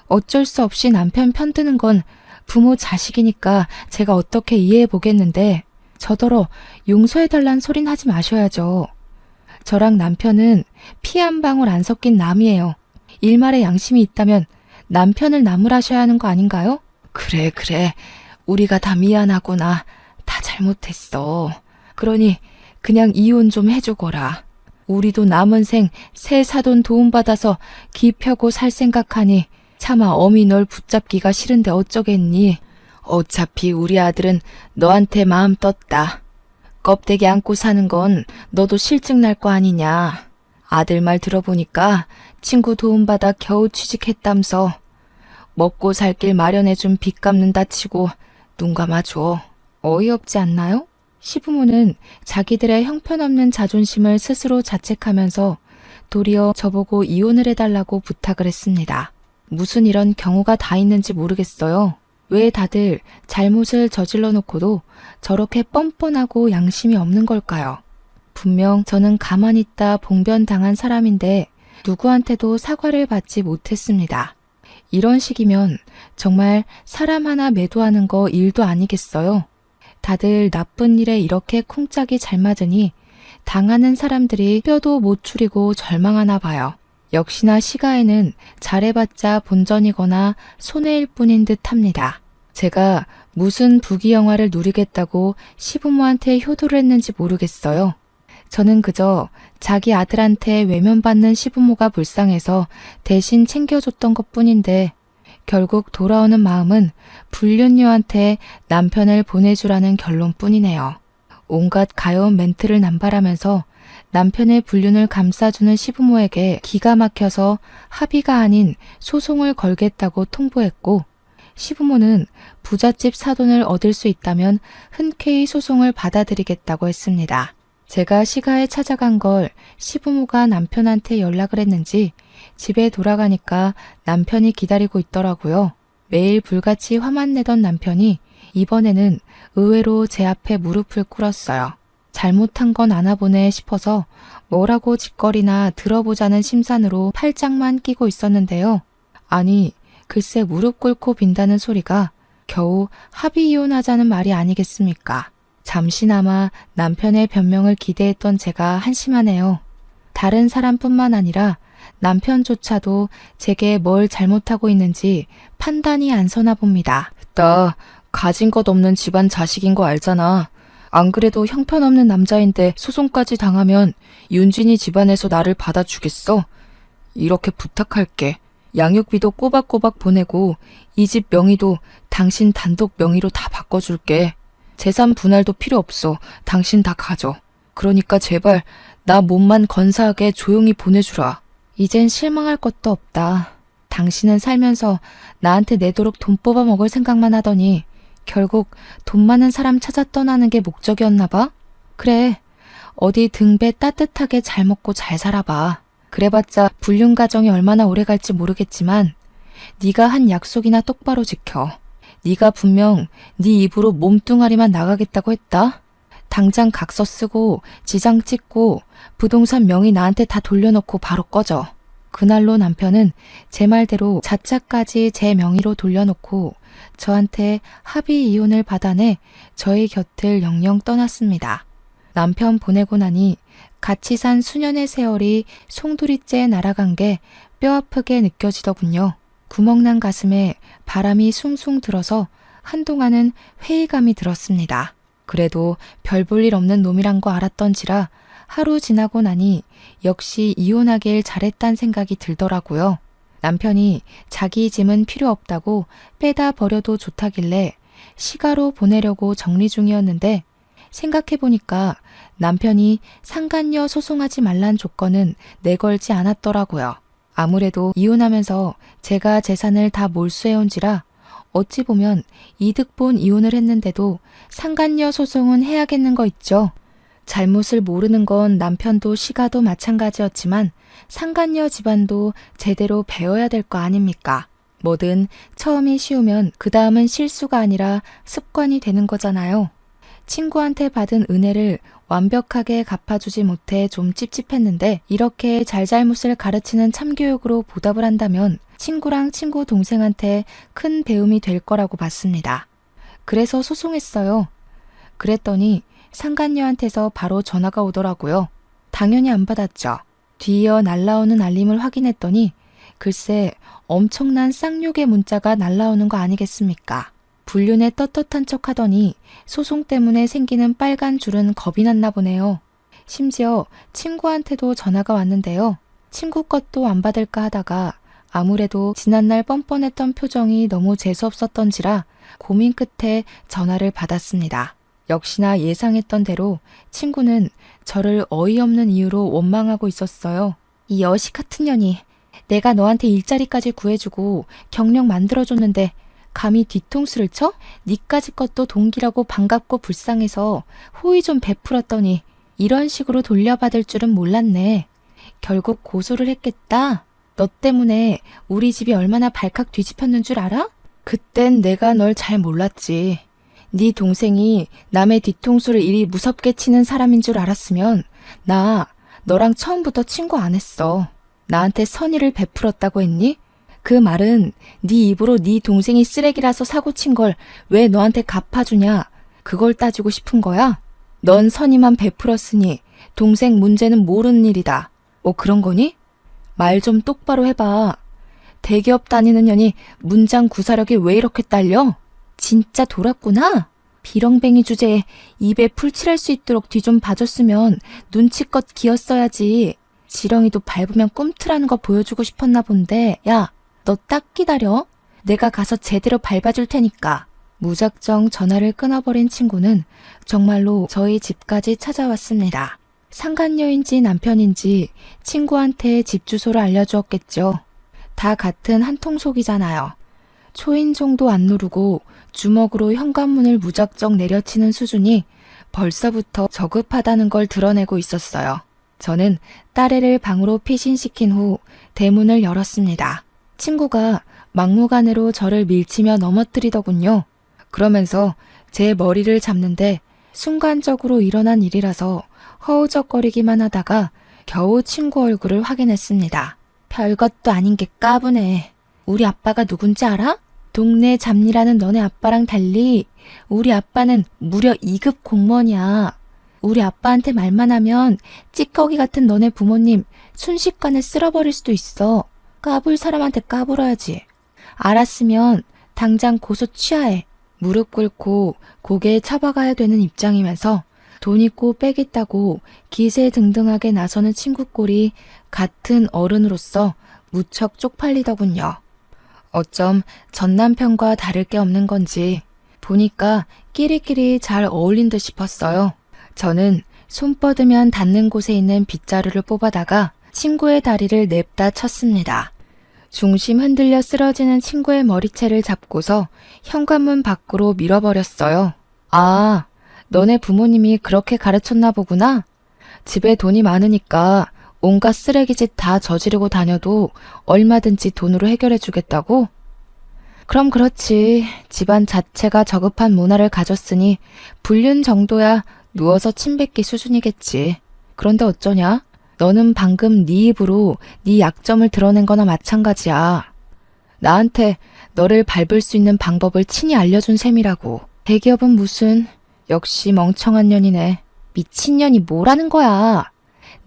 어쩔 수 없이 남편 편드는 건 부모 자식이니까 제가 어떻게 이해해 보겠는데 저더러 용서해달란 소린 하지 마셔야죠. 저랑 남편은 피 한 방울 안 섞인 남이에요. 일말의 양심이 있다면 남편을 나무라셔야 하는 거 아닌가요? 그래. 우리가 다 미안하구나. 다 잘못했어. 그러니 그냥 이혼 좀 해주거라. 우리도 남은 생 새 사돈 도움받아서 기 펴고 살 생각하니 차마 어미 널 붙잡기가 싫은데 어쩌겠니? 어차피 우리 아들은 너한테 마음 떴다. 껍데기 안고 사는 건 너도 실증 날 거 아니냐. 아들 말 들어보니까 친구 도움받아 겨우 취직했담서. 먹고 살 길 마련해준 빚 갚는다 치고 눈 감아줘. 어이없지 않나요? 시부모는 자기들의 형편없는 자존심을 스스로 자책하면서 도리어 저보고 이혼을 해달라고 부탁을 했습니다. 무슨 이런 경우가 다 있는지 모르겠어요. 왜 다들 잘못을 저질러 놓고도 저렇게 뻔뻔하고 양심이 없는 걸까요? 분명 저는 가만히 있다 봉변당한 사람인데 누구한테도 사과를 받지 못했습니다. 이런 식이면 정말 사람 하나 매도하는 거 일도 아니겠어요? 다들 나쁜 일에 이렇게 쿵짝이 잘 맞으니 당하는 사람들이 뼈도 못 추리고 절망하나 봐요. 역시나 시가에는 잘해봤자 본전이거나 손해일 뿐인 듯 합니다. 제가 무슨 부귀영화를 누리겠다고 시부모한테 효도를 했는지 모르겠어요. 저는 그저 자기 아들한테 외면받는 시부모가 불쌍해서 대신 챙겨줬던 것뿐인데 결국 돌아오는 마음은 불륜녀한테 남편을 보내주라는 결론뿐이네요. 온갖 가여운 멘트를 남발하면서 남편의 불륜을 감싸주는 시부모에게 기가 막혀서 합의가 아닌 소송을 걸겠다고 통보했고 시부모는 부잣집 사돈을 얻을 수 있다면 흔쾌히 소송을 받아들이겠다고 했습니다. 제가 시가에 찾아간 걸 시부모가 남편한테 연락을 했는지 집에 돌아가니까 남편이 기다리고 있더라고요. 매일 불같이 화만 내던 남편이 이번에는 의외로 제 앞에 무릎을 꿇었어요. 잘못한 건 아나 보네 싶어서 뭐라고 짓거리나 들어보자는 심산으로 팔짱만 끼고 있었는데요. 아니, 글쎄 무릎 꿇고 빈다는 소리가 겨우 합의 이혼하자는 말이 아니겠습니까? 잠시나마 남편의 변명을 기대했던 제가 한심하네요. 다른 사람뿐만 아니라 남편조차도 제게 뭘 잘못하고 있는지 판단이 안 서나 봅니다. 나 가진 것 없는 집안 자식인 거 알잖아. 안 그래도 형편없는 남자인데 소송까지 당하면 윤진이 집안에서 나를 받아주겠어? 이렇게 부탁할게. 양육비도 꼬박꼬박 보내고 이 집 명의도 당신 단독 명의로 다 바꿔줄게. 재산 분할도 필요 없어. 당신 다 가져. 그러니까 제발 나 몸만 건사하게 조용히 보내주라. 이젠 실망할 것도 없다. 당신은 살면서 나한테 내도록 돈 뽑아 먹을 생각만 하더니 결국 돈 많은 사람 찾아 떠나는 게 목적이었나 봐? 그래, 어디 등배 따뜻하게 잘 먹고 잘 살아봐. 그래봤자 불륜 가정이 얼마나 오래 갈지 모르겠지만 네가 한 약속이나 똑바로 지켜. 네가 분명 네 입으로 몸뚱아리만 나가겠다고 했다. 당장 각서 쓰고 지장 찍고 부동산 명의 나한테 다 돌려놓고 바로 꺼져. 그날로 남편은 제 말대로 자차까지 제 명의로 돌려놓고 저한테 합의 이혼을 받아내 저희 곁을 영영 떠났습니다. 남편 보내고 나니 같이 산 수년의 세월이 송두리째 날아간 게 뼈아프게 느껴지더군요. 구멍난 가슴에 바람이 숭숭 들어서 한동안은 회의감이 들었습니다. 그래도 별 볼 일 없는 놈이란 거 알았던지라 하루 지나고 나니 역시 이혼하길 잘했단 생각이 들더라고요. 남편이 자기 짐은 필요 없다고 빼다 버려도 좋다길래 시가로 보내려고 정리 중이었는데 생각해보니까 남편이 상간녀 소송하지 말란 조건은 내걸지 않았더라고요. 아무래도 이혼하면서 제가 재산을 다 몰수해온지라 어찌 보면 이득 본 이혼을 했는데도 상간녀 소송은 해야겠는 거 있죠. 잘못을 모르는 건 남편도 시가도 마찬가지였지만 상간녀 집안도 제대로 배워야 될 거 아닙니까? 뭐든 처음이 쉬우면 그 다음은 실수가 아니라 습관이 되는 거잖아요. 친구한테 받은 은혜를 완벽하게 갚아주지 못해 좀 찝찝했는데 이렇게 잘잘못을 가르치는 참교육으로 보답을 한다면 친구랑 친구 동생한테 큰 배움이 될 거라고 봤습니다. 그래서 소송했어요. 그랬더니 상간녀한테서 바로 전화가 오더라고요. 당연히 안 받았죠. 뒤이어 날라오는 알림을 확인했더니 글쎄 엄청난 쌍욕의 문자가 날라오는 거 아니겠습니까? 불륜에 떳떳한 척하더니 소송 때문에 생기는 빨간 줄은 겁이 났나 보네요. 심지어 친구한테도 전화가 왔는데요. 친구 것도 안 받을까 하다가 아무래도 지난날 뻔뻔했던 표정이 너무 재수없었던지라 고민 끝에 전화를 받았습니다. 역시나 예상했던 대로 친구는 저를 어이없는 이유로 원망하고 있었어요. 이 여식 같은 년이 내가 너한테 일자리까지 구해주고 경력 만들어줬는데 감히 뒤통수를 쳐? 니까지 것도 동기라고 반갑고 불쌍해서 호의 좀 베풀었더니 이런 식으로 돌려받을 줄은 몰랐네. 결국 고소를 했겠다. 너 때문에 우리 집이 얼마나 발칵 뒤집혔는 줄 알아? 그땐 내가 널 잘 몰랐지. 네 동생이 남의 뒤통수를 이리 무섭게 치는 사람인 줄 알았으면 나 너랑 처음부터 친구 안 했어. 나한테 선의를 베풀었다고 했니? 그 말은 네 입으로 네 동생이 쓰레기라서 사고친 걸 왜 너한테 갚아주냐? 그걸 따지고 싶은 거야? 넌 선의만 베풀었으니 동생 문제는 모르는 일이다. 뭐 그런 거니? 말 좀 똑바로 해봐. 대기업 다니는 년이 문장 구사력이 왜 이렇게 딸려? 진짜 돌았구나. 비렁뱅이 주제에 입에 풀칠할 수 있도록 뒤 좀 봐줬으면 눈치껏 기었어야지. 지렁이도 밟으면 꿈틀하는 거 보여주고 싶었나 본데. 야, 너 딱 기다려. 내가 가서 제대로 밟아줄 테니까. 무작정 전화를 끊어버린 친구는 정말로 저희 집까지 찾아왔습니다. 상간녀인지 남편인지 친구한테 집 주소를 알려주었겠죠. 다 같은 한 통속이잖아요. 초인종도 안 누르고 주먹으로 현관문을 무작정 내려치는 수준이 벌써부터 저급하다는 걸 드러내고 있었어요. 저는 딸애를 방으로 피신시킨 후 대문을 열었습니다. 친구가 막무가내로 저를 밀치며 넘어뜨리더군요. 그러면서 제 머리를 잡는데 순간적으로 일어난 일이라서 허우적거리기만 하다가 겨우 친구 얼굴을 확인했습니다. 별것도 아닌 게 까부네. 우리 아빠가 누군지 알아? 동네 잡일하는 너네 아빠랑 달리 우리 아빠는 무려 2급 공무원이야. 우리 아빠한테 말만 하면 찌꺼기 같은 너네 부모님 순식간에 쓸어버릴 수도 있어. 까불 사람한테 까불어야지. 알았으면 당장 고소 취하해. 무릎 꿇고 고개에 쳐박아야 되는 입장이면서 돈 있고 빽 있다고 기세등등하게 나서는 친구 꼴이 같은 어른으로서 무척 쪽팔리더군요. 어쩜 전 남편과 다를 게 없는 건지 보니까 끼리끼리 잘 어울린 듯 싶었어요. 저는 손 뻗으면 닿는 곳에 있는 빗자루를 뽑아다가 친구의 다리를 냅다 쳤습니다. 중심 흔들려 쓰러지는 친구의 머리채를 잡고서 현관문 밖으로 밀어버렸어요. 아, 너네 부모님이 그렇게 가르쳤나 보구나. 집에 돈이 많으니까 온갖 쓰레기짓 다 저지르고 다녀도 얼마든지 돈으로 해결해 주겠다고? 그럼 그렇지. 집안 자체가 저급한 문화를 가졌으니 불륜 정도야 누워서 침 뱉기 수준이겠지. 그런데 어쩌냐? 너는 방금 네 입으로 네 약점을 드러낸 거나 마찬가지야. 나한테 너를 밟을 수 있는 방법을 친히 알려준 셈이라고. 대기업은 무슨... 역시 멍청한 년이네. 미친년이 뭐라는 거야.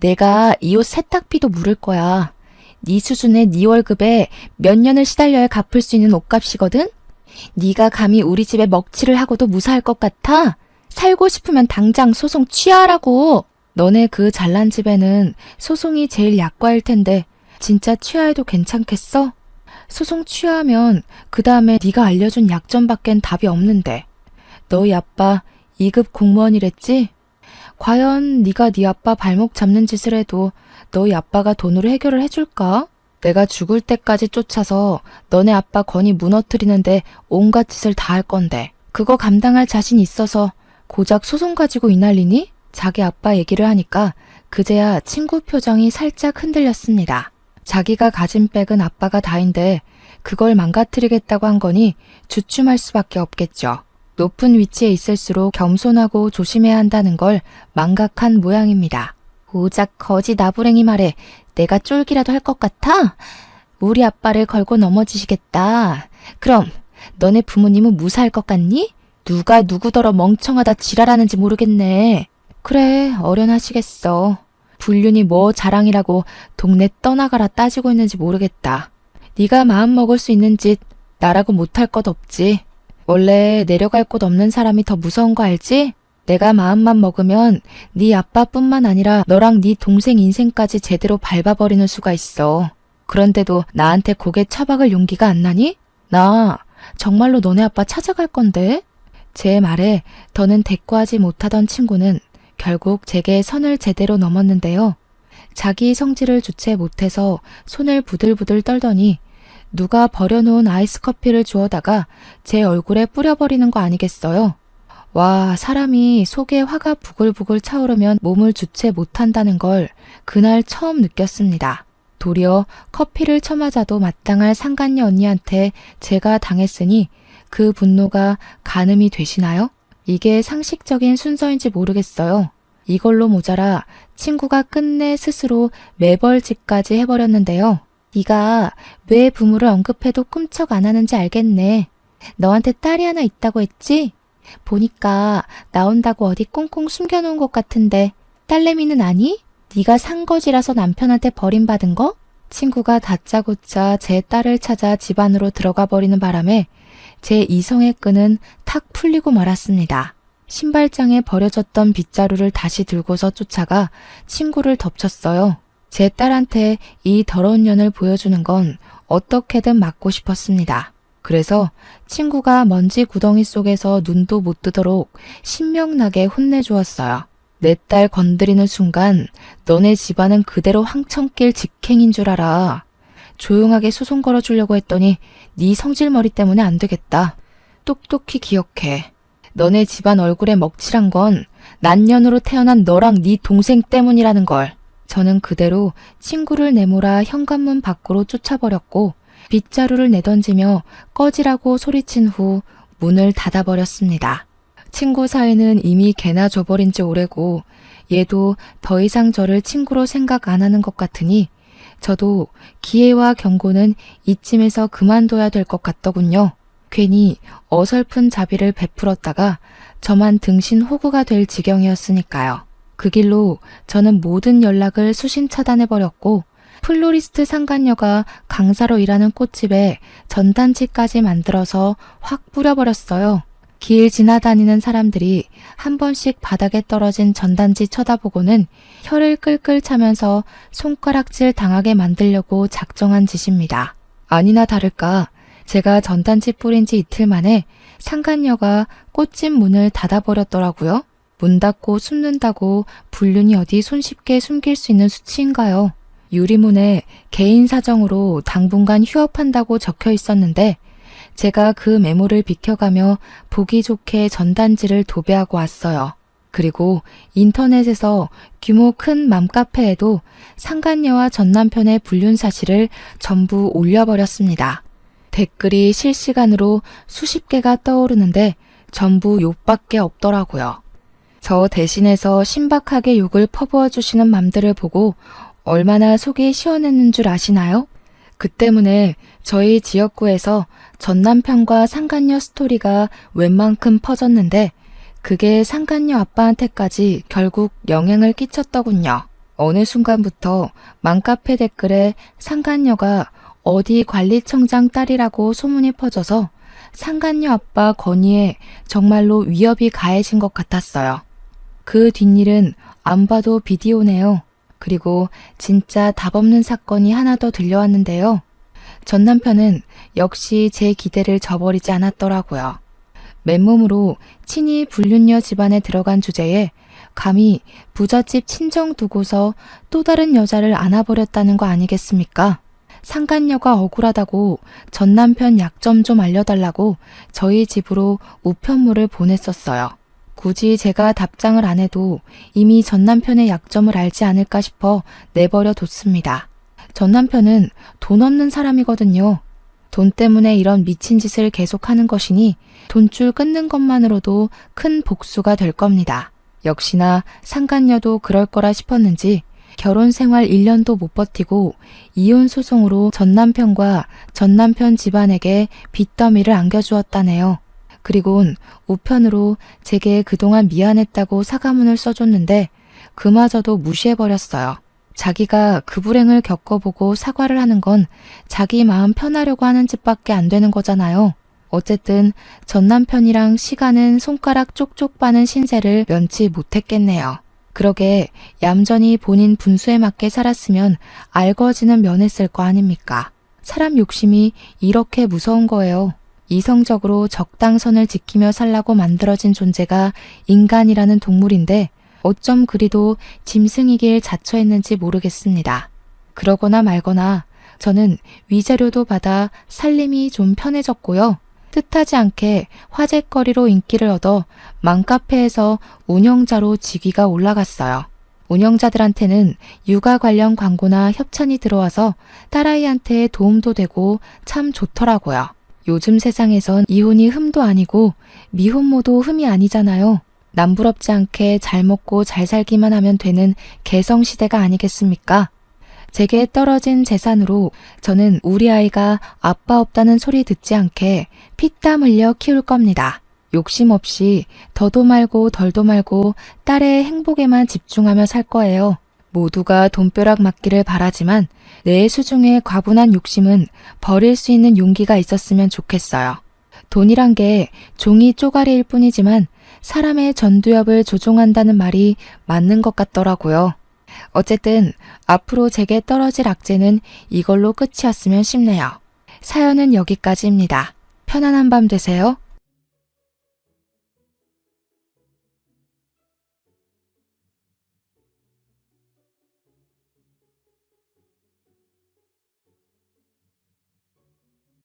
내가 이 옷 세탁비도 물을 거야. 네 수준의 네 월급에 몇 년을 시달려야 갚을 수 있는 옷값이거든? 네가 감히 우리 집에 먹칠을 하고도 무사할 것 같아? 살고 싶으면 당장 소송 취하라고. 너네 그 잘난 집에는 소송이 제일 약과일 텐데 진짜 취하해도 괜찮겠어? 소송 취하하면 그 다음에 네가 알려준 약점밖엔 답이 없는데. 너희 아빠 2급 공무원이랬지? 과연 네가 네 아빠 발목 잡는 짓을 해도 너희 아빠가 돈으로 해결을 해줄까? 내가 죽을 때까지 쫓아서 너네 아빠 권위 무너뜨리는데 온갖 짓을 다 할 건데 그거 감당할 자신 있어서 고작 소송 가지고 이 난리니? 자기 아빠 얘기를 하니까 그제야 친구 표정이 살짝 흔들렸습니다. 자기가 가진 백은 아빠가 다인데 그걸 망가뜨리겠다고 한 거니 주춤할 수밖에 없겠죠. 높은 위치에 있을수록 겸손하고 조심해야 한다는 걸 망각한 모양입니다. 고작 거지 나부랭이 말에 내가 쫄기라도 할 것 같아? 우리 아빠를 걸고 넘어지시겠다. 그럼 너네 부모님은 무사할 것 같니? 누가 누구더러 멍청하다 지랄하는지 모르겠네. 그래, 어련하시겠어. 불륜이 뭐 자랑이라고 동네 떠나가라 따지고 있는지 모르겠다. 네가 마음 먹을 수 있는 짓 나라고 못할 것 없지. 원래 내려갈 곳 없는 사람이 더 무서운 거 알지? 내가 마음만 먹으면 네 아빠뿐만 아니라 너랑 네 동생 인생까지 제대로 밟아버리는 수가 있어. 그런데도 나한테 고개 쳐박을 용기가 안 나니? 나 정말로 너네 아빠 찾아갈 건데? 제 말에 더는 대꾸하지 못하던 친구는 결국 제게 선을 제대로 넘었는데요. 자기 성질을 주체 못해서 손을 부들부들 떨더니 누가 버려놓은 아이스 커피를 주워다가 제 얼굴에 뿌려버리는 거 아니겠어요? 와, 사람이 속에 화가 부글부글 차오르면 몸을 주체 못한다는 걸 그날 처음 느꼈습니다. 도리어 커피를 쳐맞아도 마땅할 상간녀 언니한테 제가 당했으니 그 분노가 가늠이 되시나요? 이게 상식적인 순서인지 모르겠어요. 이걸로 모자라 친구가 끝내 스스로 매벌짓까지 해버렸는데요. 네가 왜 부모를 언급해도 꿈쩍 안 하는지 알겠네. 너한테 딸이 하나 있다고 했지? 보니까 나온다고 어디 꽁꽁 숨겨놓은 것 같은데 딸내미는 아니? 네가 산 거지라서 남편한테 버림받은 거? 친구가 다짜고짜 제 딸을 찾아 집 안으로 들어가 버리는 바람에 제 이성의 끈은 탁 풀리고 말았습니다. 신발장에 버려졌던 빗자루를 다시 들고서 쫓아가 친구를 덮쳤어요. 제 딸한테 이 더러운 년을 보여주는 건 어떻게든 막고 싶었습니다. 그래서 친구가 먼지 구덩이 속에서 눈도 못 뜨도록 신명나게 혼내주었어요. 내 딸 건드리는 순간 너네 집안은 그대로 황천길 직행인 줄 알아. 조용하게 소송 걸어주려고 했더니 네 성질머리 때문에 안 되겠다. 똑똑히 기억해. 너네 집안 얼굴에 먹칠한 건 난년으로 태어난 너랑 네 동생 때문이라는 걸. 저는 그대로 친구를 내몰아 현관문 밖으로 쫓아버렸고 빗자루를 내던지며 꺼지라고 소리친 후 문을 닫아버렸습니다. 친구 사이는 이미 개나 줘버린 지 오래고 얘도 더 이상 저를 친구로 생각 안 하는 것 같으니 저도 기회와 경고는 이쯤에서 그만둬야 될 것 같더군요. 괜히 어설픈 자비를 베풀었다가 저만 등신 호구가 될 지경이었으니까요. 그 길로 저는 모든 연락을 수신 차단해버렸고 플로리스트 상간녀가 강사로 일하는 꽃집에 전단지까지 만들어서 확 뿌려버렸어요. 길 지나다니는 사람들이 한 번씩 바닥에 떨어진 전단지 쳐다보고는 혀를 끌끌 차면서 손가락질 당하게 만들려고 작정한 짓입니다. 아니나 다를까 제가 전단지 뿌린 지 이틀 만에 상간녀가 꽃집 문을 닫아버렸더라고요. 문 닫고 숨는다고 불륜이 어디 손쉽게 숨길 수 있는 수치인가요? 유리문에 개인 사정으로 당분간 휴업한다고 적혀 있었는데 제가 그 메모를 비켜가며 보기 좋게 전단지를 도배하고 왔어요. 그리고 인터넷에서 규모 큰 맘카페에도 상간녀와 전남편의 불륜 사실을 전부 올려버렸습니다. 댓글이 실시간으로 수십 개가 떠오르는데 전부 욕밖에 없더라고요. 저 대신해서 신박하게 욕을 퍼부어 주시는 맘들을 보고 얼마나 속이 시원했는 줄 아시나요? 그 때문에 저희 지역구에서 전남편과 상간녀 스토리가 웬만큼 퍼졌는데 그게 상간녀 아빠한테까지 결국 영향을 끼쳤더군요. 어느 순간부터 맘카페 댓글에 상간녀가 어디 관리청장 딸이라고 소문이 퍼져서 상간녀 아빠 건의에 정말로 위협이 가해진 것 같았어요. 그 뒷일은 안 봐도 비디오네요. 그리고 진짜 답없는 사건이 하나 더 들려왔는데요. 전 남편은 역시 제 기대를 저버리지 않았더라고요. 맨몸으로 친히 불륜녀 집안에 들어간 주제에 감히 부잣집 친정 두고서 또 다른 여자를 안아버렸다는 거 아니겠습니까? 상간녀가 억울하다고 전 남편 약점 좀 알려달라고 저희 집으로 우편물을 보냈었어요. 굳이 제가 답장을 안 해도 이미 전 남편의 약점을 알지 않을까 싶어 내버려 뒀습니다. 전 남편은 돈 없는 사람이거든요. 돈 때문에 이런 미친 짓을 계속하는 것이니 돈줄 끊는 것만으로도 큰 복수가 될 겁니다. 역시나 상간녀도 그럴 거라 싶었는지 결혼 생활 1년도 못 버티고 이혼 소송으로 전 남편과 전 남편 집안에게 빚더미를 안겨주었다네요. 그리곤 우편으로 제게 그동안 미안했다고 사과문을 써줬는데 그마저도 무시해버렸어요. 자기가 그 불행을 겪어보고 사과를 하는 건 자기 마음 편하려고 하는 짓밖에 안 되는 거잖아요. 어쨌든 전 남편이랑 시간은 손가락 쪽쪽 빠는 신세를 면치 못했겠네요. 그러게 얌전히 본인 분수에 맞게 살았으면 알거지는 면했을 거 아닙니까? 사람 욕심이 이렇게 무서운 거예요. 이성적으로 적당선을 지키며 살라고 만들어진 존재가 인간이라는 동물인데 어쩜 그리도 짐승이길 자처했는지 모르겠습니다. 그러거나 말거나 저는 위자료도 받아 살림이 좀 편해졌고요. 뜻하지 않게 화제거리로 인기를 얻어 맘카페에서 운영자로 직위가 올라갔어요. 운영자들한테는 육아 관련 광고나 협찬이 들어와서 딸아이한테 도움도 되고 참 좋더라고요. 요즘 세상에선 이혼이 흠도 아니고 미혼모도 흠이 아니잖아요. 남부럽지 않게 잘 먹고 잘 살기만 하면 되는 개성시대가 아니겠습니까? 제게 떨어진 재산으로 저는 우리 아이가 아빠 없다는 소리 듣지 않게 피땀 흘려 키울 겁니다. 욕심 없이 더도 말고 덜도 말고 딸의 행복에만 집중하며 살 거예요. 모두가 돈벼락 맞기를 바라지만 내 수중에 과분한 욕심은 버릴 수 있는 용기가 있었으면 좋겠어요. 돈이란 게 종이 쪼가리일 뿐이지만 사람의 전두엽을 조종한다는 말이 맞는 것 같더라고요. 어쨌든 앞으로 제게 떨어질 악재는 이걸로 끝이었으면 싶네요. 사연은 여기까지입니다. 편안한 밤 되세요.